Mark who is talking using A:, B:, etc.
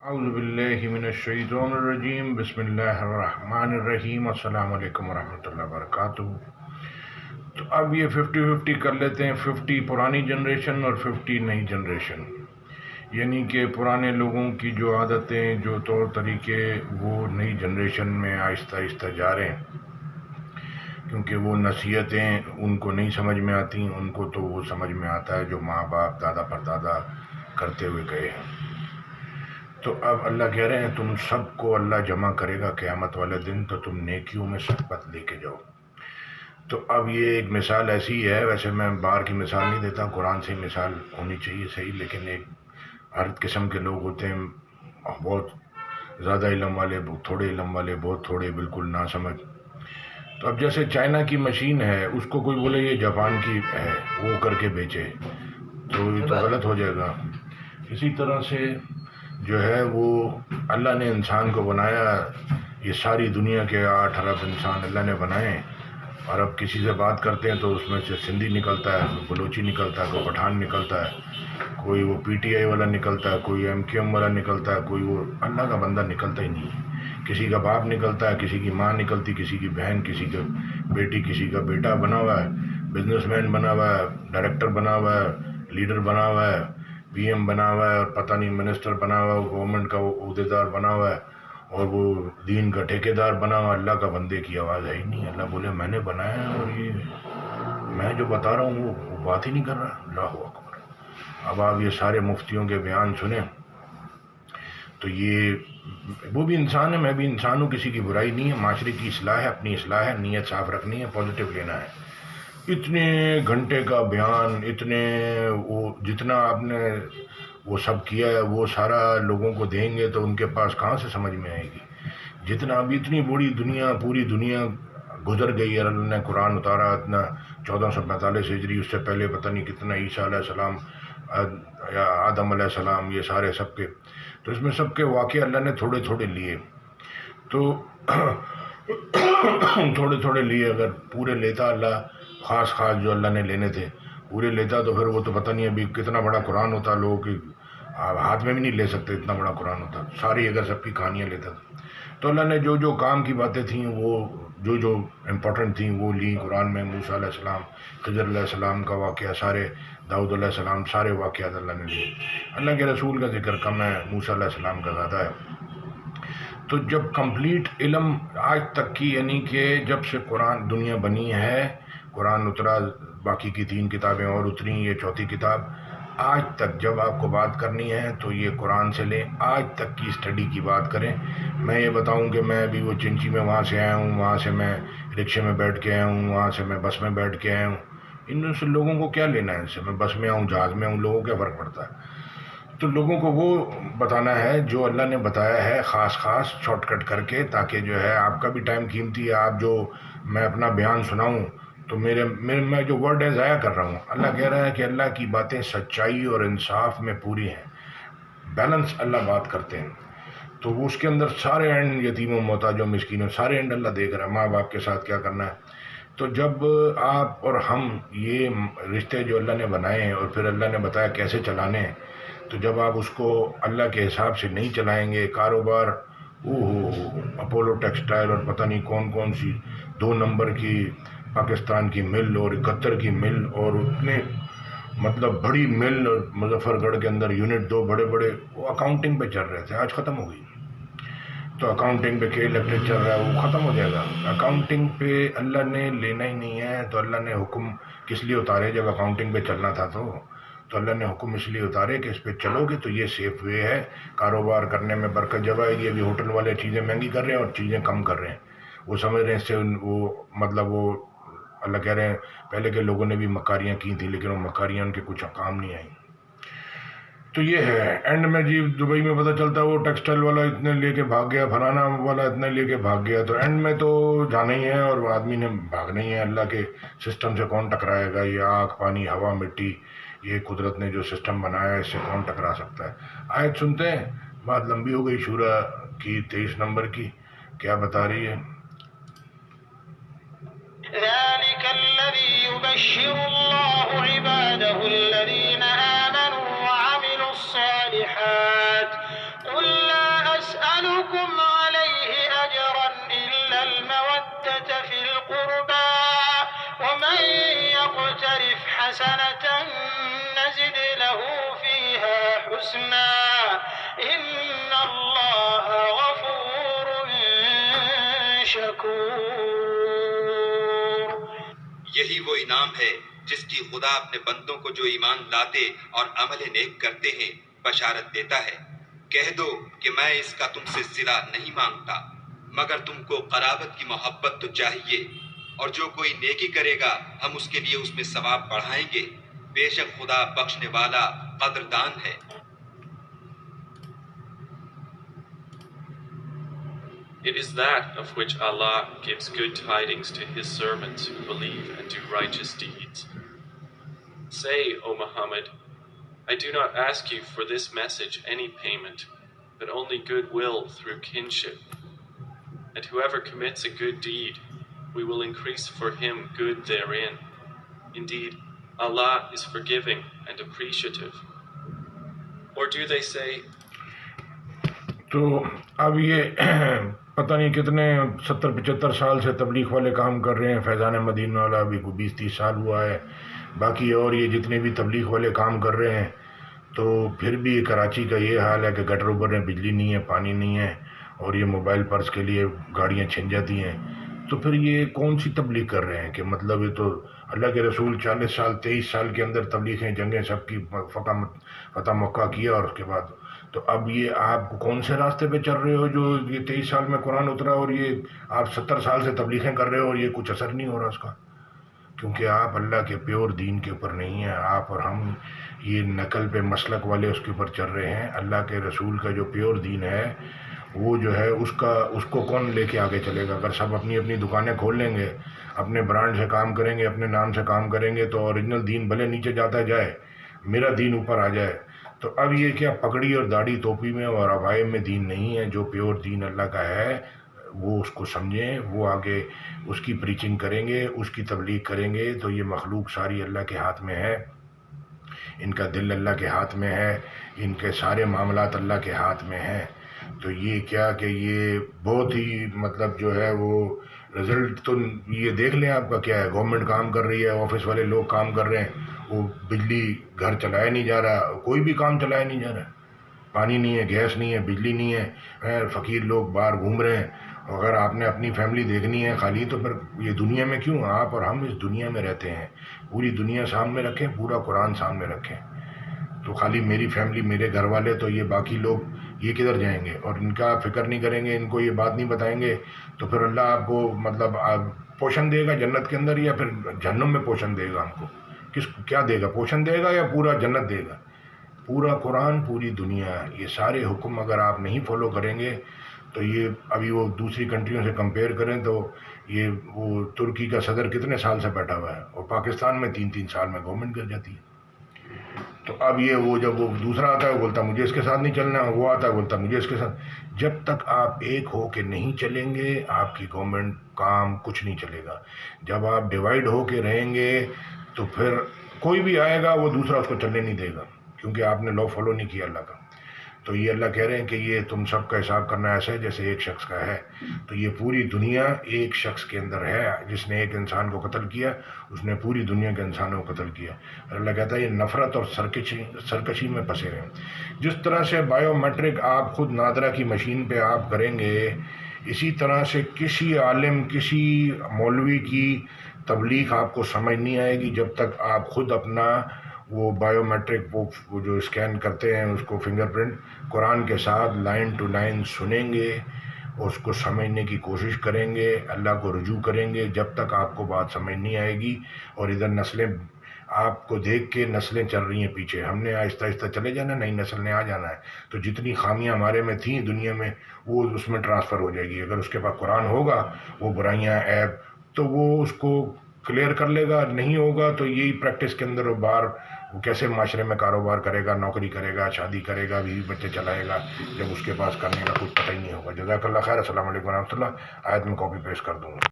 A: اعوذ باللہ من الشیطان الرجیم، بسم اللہ الرحمن الرحیم، السلام علیکم ورحمۃ اللہ وبرکاتہ۔ تو اب یہ 50-50 کر لیتے ہیں، 50 پرانی جنریشن اور 50 نئی جنریشن، یعنی کہ پرانے لوگوں کی جو عادتیں، جو طور طریقے، وہ نئی جنریشن میں آہستہ آہستہ جا رہے ہیں، کیونکہ وہ نصیحتیں ان کو نہیں سمجھ میں آتی، ان کو تو وہ سمجھ میں آتا ہے جو ماں باپ دادا پردادا کرتے ہوئے گئے ہیں۔ تو اب اللہ کہہ رہے ہیں تم سب کو اللہ جمع کرے گا قیامت والے دن، تو تم نیکیوں میں سبقت لے کے جاؤ۔ تو اب یہ ایک مثال ایسی ہے، ویسے میں باہر کی مثال نہیں دیتا، قرآن سے مثال ہونی چاہیے صحیح، لیکن ایک ہر قسم کے لوگ ہوتے ہیں، بہت زیادہ علم والے، بہت تھوڑے علم والے، بہت تھوڑے بالکل نہ سمجھ۔ تو اب جیسے چائنا کی مشین ہے، اس کو کوئی بولے یہ جاپان کی ہے، وہ کر کے بیچے، تو یہ تو غلط ہو جائے گا۔ اسی طرح سے جو ہے وہ اللہ نے انسان کو بنایا، یہ ساری دنیا کے 8 ارب انسان اللہ نے بنائے، اور اب کسی سے بات کرتے ہیں تو اس میں سے سندھی نکلتا ہے، کوئی بلوچی نکلتا ہے، کوئی پٹھان نکلتا ہے، کوئی وہ پی ٹی آئی والا نکلتا ہے، کوئی ایم کیو ایم والا نکلتا ہے، کوئی وہ اللہ کا بندہ نکلتا ہی نہیں ہے۔ کسی کا باپ نکلتا ہے، کسی کی ماں نکلتی، کسی کی بہن، کسی کا بیٹی، کسی کا بیٹا بنا ہوا ہے، بزنس مین بنا ہوا ہے، ڈائریکٹر بنا ہوا ہے، لیڈر بنا ہوا ہے، پی ایم بنا ہوا ہے، اور پتہ نہیں منسٹر بنا ہوا ہے، گورنمنٹ کا عہدیدار بنا ہوا ہے، اور وہ دین کا ٹھیکیدار بنا ہوا۔ اللہ کا بندے کی آواز ہے ہی نہیں۔ اللہ بولے میں نے بنایا ہے، اور یہ میں جو بتا رہا ہوں وہ بات ہی نہیں کر رہا۔ اللہ اکبر۔ اب آپ یہ سارے مفتیوں کے بیان سنیں تو یہ وہ بھی انسان ہے، میں بھی انسان ہوں، کسی کی برائی نہیں ہے، معاشرے کی اصلاح ہے، اپنی اصلاح ہے، نیت صاف رکھنی ہے، پازیٹیو لینا ہے۔ اتنے گھنٹے کا بیان، اتنے وہ جتنا آپ نے وہ سب کیا ہے، وہ سارا لوگوں کو دیں گے تو ان کے پاس کہاں سے سمجھ میں آئے گی؟ جتنا اب اتنی بڑی دنیا، پوری دنیا گزر گئی، اور اللہ نے قرآن اتارا اتنا 1445 ہجری، اس سے پہلے پتہ نہیں کتنا، عیسیٰ علیہ السلام، آدم علیہ السلام، یہ سارے سب کے، تو اس میں سب کے واقعے اللہ نے تھوڑے تھوڑے لیے، تو تھوڑے تھوڑے لیے۔ اگر پورے لیتا اللہ، خاص خاص جو اللہ نے لینے تھے پورے لیتا، تو پھر وہ تو پتہ نہیں ابھی کتنا بڑا قرآن ہوتا، لوگوں کی ہاتھ میں بھی نہیں لے سکتے، اتنا بڑا قرآن ہوتا، ساری اگر سب کی کہانیاں لیتا تھا۔ تو اللہ نے جو جو کام کی باتیں تھیں، وہ جو جو امپورٹنٹ تھیں وہ لی قرآن میں۔ موسیٰ علیہ السلام، خضر علیہ السلام کا واقعہ، سارے داؤد علیہ السلام، سارے واقعات اللہ نے لیے۔ اللہ کے رسول کا ذکر کم ہے، موسیٰ علیہ السلام کا زیادہ ہے۔ تو جب کمپلیٹ علم آج تک کی، یعنی کہ جب سے قرآن دنیا بنی ہے، قرآن اترا، باقی کی 3 کتابیں اور اتری، یہ 4تھی کتاب، آج تک جب آپ کو بات کرنی ہے تو یہ قرآن سے لیں، آج تک کی اسٹڈی کی بات کریں۔ میں یہ بتاؤں کہ میں ابھی وہ چنچی میں وہاں سے آیا ہوں، وہاں سے میں رکشے میں بیٹھ کے آیا ہوں، وہاں سے میں بس میں بیٹھ کے آیا ہوں، ان سے لوگوں کو کیا لینا ہے؟ ان سے میں بس میں آؤں، جہاز میں آؤں، لوگوں کو کیا فرق پڑتا ہے؟ تو لوگوں کو وہ بتانا ہے جو اللہ نے بتایا ہے، خاص خاص شارٹ کٹ کر کے، تاکہ جو ہے آپ کا بھی ٹائم قیمتی ہے، آپ جو میں اپنا بیان سناؤں تو میں جو ورڈ ہے ضائع کر رہا ہوں۔ اللہ کہہ رہا ہے کہ اللہ کی باتیں سچائی اور انصاف میں پوری ہیں، بیلنس اللہ بات کرتے ہیں، تو وہ اس کے اندر سارے اینڈ، یتیموں، محتاجوں، مسکینوں، سارے اینڈ اللہ دیکھ رہا ہے، ماں باپ کے ساتھ کیا کرنا ہے۔ تو جب آپ اور ہم یہ رشتے جو اللہ نے بنائے ہیں اور پھر اللہ نے بتایا کیسے چلانے ہیں، تو جب آپ اس کو اللہ کے حساب سے نہیں چلائیں گے، کاروبار اپولو ٹیکسٹائل اور پتہ نہیں کون کون سی 2 نمبر کی پاکستان کی مل اور 71 کی مل، اور اتنے مطلب بڑی مل، اور مظفر گڑھ کے اندر یونٹ 2 بڑے بڑے، وہ اکاؤنٹنگ پہ چل رہے تھے، آج ختم ہو گئی۔ تو اکاؤنٹنگ پہ کے الیکٹرک چل رہا ہے، وہ ختم ہو جائے گا۔ اکاؤنٹنگ پہ اللہ نے لینا ہی نہیں ہے، تو اللہ نے حکم کس لیے اتارے؟ جب اکاؤنٹنگ پہ چلنا تھا تو اللہ نے حکم اس لیے اتارے کہ اس پہ چلو گے تو یہ سیف وے ہے، کاروبار کرنے میں برکت جب آئے گی۔ ابھی ہوٹل والے چیزیں مہنگی کر رہے ہیں اور چیزیں کم کر رہے ہیں، وہ سمجھ رہے ہیں اس سے وہ مطلب وہ اللہ کہہ رہے ہیں پہلے کے لوگوں نے بھی مکاریاں کی تھیں، لیکن وہ مکاریاں ان کے کچھ کام نہیں آئیں۔ تو یہ ہے اینڈ میں جی دبئی میں پتہ چلتا ہے وہ ٹیکسٹائل والا اتنے لے کے بھاگ گیا، فلانا والا اتنے لے کے بھاگ گیا، تو اینڈ میں تو جانا ہی ہے اور آدمی نے بھاگنا ہی ہے۔ اللہ کے سسٹم سے کون ٹکرائے گا؟ یہ آگ، پانی، ہوا، مٹی، یہ قدرت نے جو سسٹم بنایا ہے، اس سے کون ٹکرا سکتا ہے؟ آیت سنتے ہیں، بات لمبی ہو گئی، شورہ کی 23 نمبر کی، کیا بتا رہی ہے؟
B: ذلك الذي يبشر الله عباده الذين آمنوا وعملوا الصالحات قل لا أسألكم عليه أجرا إلا المودة في القربى ومن يقترف حسنة نزد له فيها حسنا إن الله غفور شكور.
C: یہی وہ انعام ہے جس کی خدا اپنے بندوں کو جو ایمان لاتے اور عمل نیک کرتے ہیں بشارت دیتا ہے. کہہ دو کہ میں اس کا تم سے صلہ نہیں مانگتا مگر تم کو قرابت کی محبت تو چاہیے، اور جو کوئی نیکی کرے گا ہم اس کے لیے اس میں ثواب بڑھائیں گے. بے شک خدا بخشنے والا قدردان ہے.
D: It is that of which Allah gives good tidings to His servants who believe and do righteous deeds. Say, O Muhammad, I do not ask you for this message any payment, but only goodwill through kinship. And whoever commits a good deed, we will increase for him good therein. Indeed, Allah is forgiving and appreciative. Or do they say,
A: تو اب یہ پتہ نہیں کتنے 70-75 سال سے تبلیغ والے کام کر رہے ہیں. فیضان مدینہ والا ابھی کوئی 20-30 سال ہوا ہے. باقی اور یہ جتنے بھی تبلیغ والے کام کر رہے ہیں تو پھر بھی کراچی کا یہ حال ہے کہ گٹر اوپر میں بجلی نہیں ہے، پانی نہیں ہے، اور یہ موبائل پرس کے لیے گاڑیاں چھن جاتی ہیں. تو پھر یہ کون سی تبلیغ کر رہے ہیں کہ مطلب یہ تو اللہ کے رسول 40 سال 23 سال کے اندر تبلیغیں جنگیں سب کی فتح مکہ کیا، اور اس کے بعد تو اب یہ آپ کون سے راستے پہ چل رہے ہو جو یہ 23 سال میں قرآن اترا اور یہ آپ 70 سال سے تبلیغیں کر رہے ہو اور یہ کچھ اثر نہیں ہو رہا اس کا؟ کیونکہ آپ اللہ کے پیور دین کے اوپر نہیں ہیں. آپ اور ہم یہ نقل پہ مسلک والے اس کے اوپر چل رہے ہیں. اللہ کے رسول کا جو پیور دین ہے وہ جو ہے اس کو کون لے کے آگے چلے گا؟ اگر سب اپنی اپنی دکانیں کھول لیں گے، اپنے برانڈ سے کام کریں گے، اپنے نام سے کام کریں گے، تو اوریجنل دین بھلے نیچے جاتا جائے، میرا دین اوپر آ جائے. تو اب یہ کیا پگڑی اور داڑھی ٹوپی میں اور عبائے میں دین نہیں ہے. جو پیور دین اللہ کا ہے وہ اس کو سمجھیں، وہ آگے اس کی پریچنگ کریں گے، اس کی تبلیغ کریں گے. تو یہ مخلوق ساری اللہ کے ہاتھ میں ہے، ان کا دل اللہ کے ہاتھ میں ہے، ان کے سارے معاملات اللہ کے ہاتھ میں ہیں. تو یہ کیا کہ یہ بہت ہی مطلب جو ہے وہ رزلٹ تو یہ دیکھ لیں آپ کا کیا ہے. گورنمنٹ کام کر رہی ہے، آفس والے لوگ کام کر رہے ہیں، وہ بجلی گھر چلایا نہیں جا رہا، کوئی بھی کام چلایا نہیں جا رہا. پانی نہیں ہے، گیس نہیں ہے، بجلی نہیں ہے، فقیر لوگ باہر گھوم رہے ہیں. اگر آپ نے اپنی فیملی دیکھنی ہے خالی تو پھر یہ دنیا میں کیوں؟ آپ اور ہم اس دنیا میں رہتے ہیں. پوری دنیا سامنے رکھیں، پورا قرآن سامنے رکھیں. تو خالی میری فیملی، میرے گھر والے، تو یہ باقی لوگ یہ کدھر جائیں گے؟ اور ان کا فکر نہیں کریں گے، ان کو یہ بات نہیں بتائیں گے تو پھر اللہ آپ کو مطلب پوشن دے گا جنت کے اندر، یا پھر جہنم میں پوشن دے گا؟ ہم کو کیا دے گا؟ پوشن دے گا یا پورا جنت دے گا؟ پورا قرآن، پوری دنیا، یہ سارے حکم اگر آپ نہیں فالو کریں گے تو یہ ابھی وہ دوسری کنٹریوں سے کمپیئر کریں تو یہ وہ ترکی کا صدر کتنے سال سے بیٹھا ہوا ہے، اور پاکستان میں 3 سال میں گورنمنٹ گر جاتی ہے. تو اب یہ وہ جب وہ دوسرا آتا ہے وہ بولتا مجھے اس کے ساتھ نہیں چلنا، وہ آتا ہے بولتا مجھے اس کے ساتھ. جب تک آپ ایک ہو کے نہیں چلیں گے آپ کی گورنمنٹ کام کچھ نہیں چلے گا. جب آپ ڈیوائڈ ہو کے رہیں گے تو پھر کوئی بھی آئے گا وہ دوسرا اس کو چلنے نہیں دے گا، کیونکہ آپ نے لا فالو نہیں کیا اللہ کا. تو یہ اللہ کہہ رہے ہیں کہ یہ تم سب کا حساب کرنا ایسا ہے جیسے ایک شخص کا ہے. تو یہ پوری دنیا ایک شخص کے اندر ہے. جس نے ایک انسان کو قتل کیا اس نے پوری دنیا کے انسانوں کو قتل کیا. اللہ کہتا ہے یہ نفرت اور سرکشی میں پھنسے ہیں. جس طرح سے بائیو میٹرک آپ خود نادرا کی مشین پہ آپ کریں گے، اسی طرح سے کسی عالم، کسی مولوی کی تبلیغ آپ کو سمجھ نہیں آئے گی جب تک آپ خود اپنا وہ بائیو میٹرک وہ جو اسکین کرتے ہیں اس کو فنگر پرنٹ قرآن کے ساتھ لائن ٹو لائن سنیں گے، اس کو سمجھنے کی کوشش کریں گے، اللہ کو رجوع کریں گے. جب تک آپ کو بات سمجھ نہیں آئے گی اور ادھر نسلیں آپ کو دیکھ کے نسلیں چل رہی ہیں پیچھے، ہم نے آہستہ آہستہ چلے جانا، نئی نسل نے آ جانا ہے. تو جتنی خامیاں ہمارے میں تھیں دنیا میں وہ اس میں ٹرانسفر ہو جائے گی. اگر اس کے پاس قرآن ہوگا وہ برائیاں عیب تو وہ اس کو کلیئر کر لے گا. نہیں ہوگا تو یہی پریکٹس کے اندر باہر وہ کیسے معاشرے میں کاروبار کرے گا، نوکری کرے گا، شادی کرے گا، بیوی بچے چلائے گا، جب اس کے پاس کرنے کا کچھ پتہ ہی نہیں ہوگا. جزاک اللہ خیر. السلام علیکم ورحمۃ اللہ. آیت میں کاپی پیسٹ کر دوں گا.